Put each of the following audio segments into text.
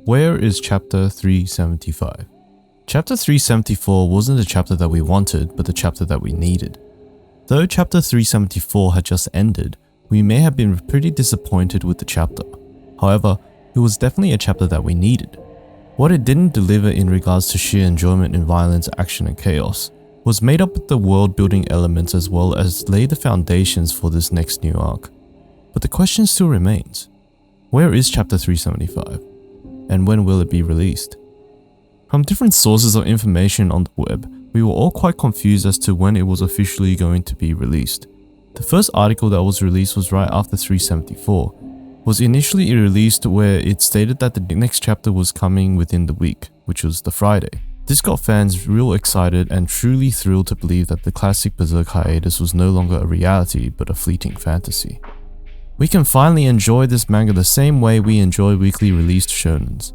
Where is chapter 375? Chapter 374 wasn't the chapter that we wanted, but the chapter that we needed. Though chapter 374 had just ended, we may have been pretty disappointed with the chapter. However, it was definitely a chapter that we needed. What it didn't deliver in regards to sheer enjoyment in violence, action and chaos was made up with the world building elements as well as lay the foundations for this next new arc. But the question still remains, where is chapter 375? And when will it be released? From different sources of information on the web, we were all quite confused as to when it was officially going to be released. The first article that was released was right after 374, was initially released where it stated that the next chapter was coming within the week, which was the Friday. This got fans real excited and truly thrilled to believe that the classic Berserk hiatus was no longer a reality but a fleeting fantasy. We can finally enjoy this manga the same way we enjoy weekly released shonens.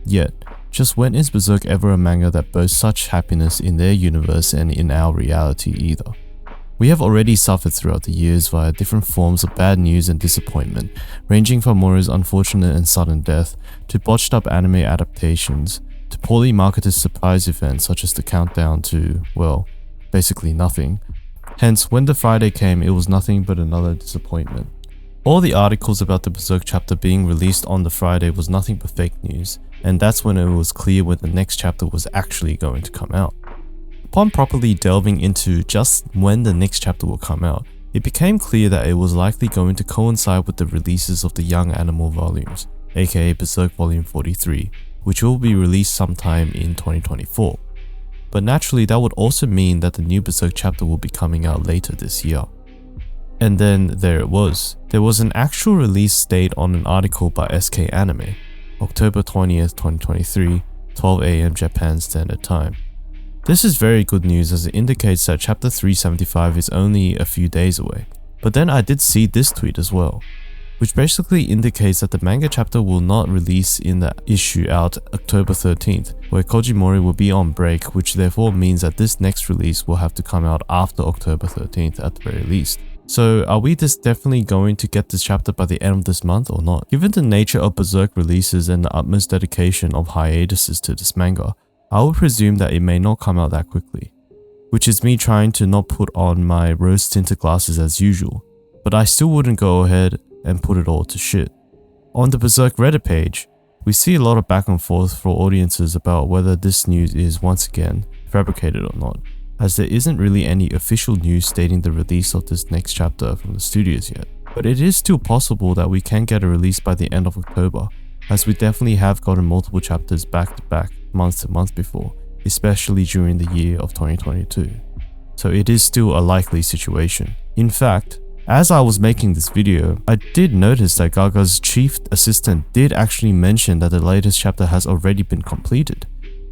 Yet, just when is Berserk ever a manga that boasts such happiness in their universe and in our reality either? We have already suffered throughout the years via different forms of bad news and disappointment, ranging from Mori's unfortunate and sudden death, to botched up anime adaptations, to poorly marketed surprise events such as the countdown to, well, basically nothing. Hence, when the Friday came, it was nothing but another disappointment. All the articles about the Berserk chapter being released on the Friday was nothing but fake news, and that's when it was clear when the next chapter was actually going to come out. Upon properly delving into just when the next chapter will come out, it became clear that it was likely going to coincide with the releases of the Young Animal volumes, aka Berserk Volume 43, which will be released sometime in 2024. But naturally that would also mean that the new Berserk chapter will be coming out later this year. And then there it was. There was an actual release date on an article by SK Anime, October 20th, 2023, 12 AM Japan Standard Time. This is very good news as it indicates that chapter 375 is only a few days away. But then I did see this tweet as well, which basically indicates that the manga chapter will not release in the issue out October 13th, where Kojimori will be on break, which therefore means that this next release will have to come out after October 13th at the very least. So are we just definitely going to get this chapter by the end of this month or not? Given the nature of Berserk releases and the utmost dedication of hiatuses to this manga, I would presume that it may not come out that quickly. Which is me trying to not put on my rose tinted glasses as usual, but I still wouldn't go ahead and put it all to shit. On the Berserk Reddit page, we see a lot of back and forth for audiences about whether this news is once again fabricated or not, as there isn't really any official news stating the release of this next chapter from the studios yet. But it is still possible that we can get a release by the end of October, as we definitely have gotten multiple chapters back to back, month to month before, especially during the year of 2022. So it is still a likely situation. In fact, as I was making this video, I did notice that Gaga's chief assistant did actually mention that the latest chapter has already been completed,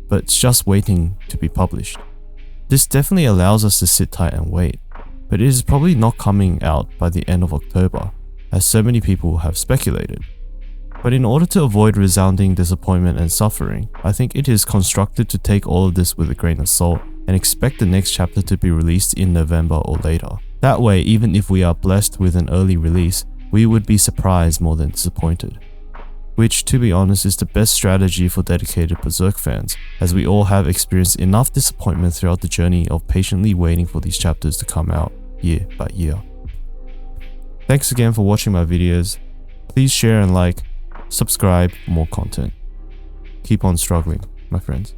but it's just waiting to be published. This definitely allows us to sit tight and wait, but it is probably not coming out by the end of October, as so many people have speculated. But in order to avoid resounding disappointment and suffering, I think it is constructive to take all of this with a grain of salt and expect the next chapter to be released in November or later. That way, even if we are blessed with an early release, we would be surprised more than disappointed. Which, to be honest, is the best strategy for dedicated Berserk fans, as we all have experienced enough disappointment throughout the journey of patiently waiting for these chapters to come out year by year. Thanks again for watching my videos. Please share and like, subscribe for more content. Keep on struggling, my friends.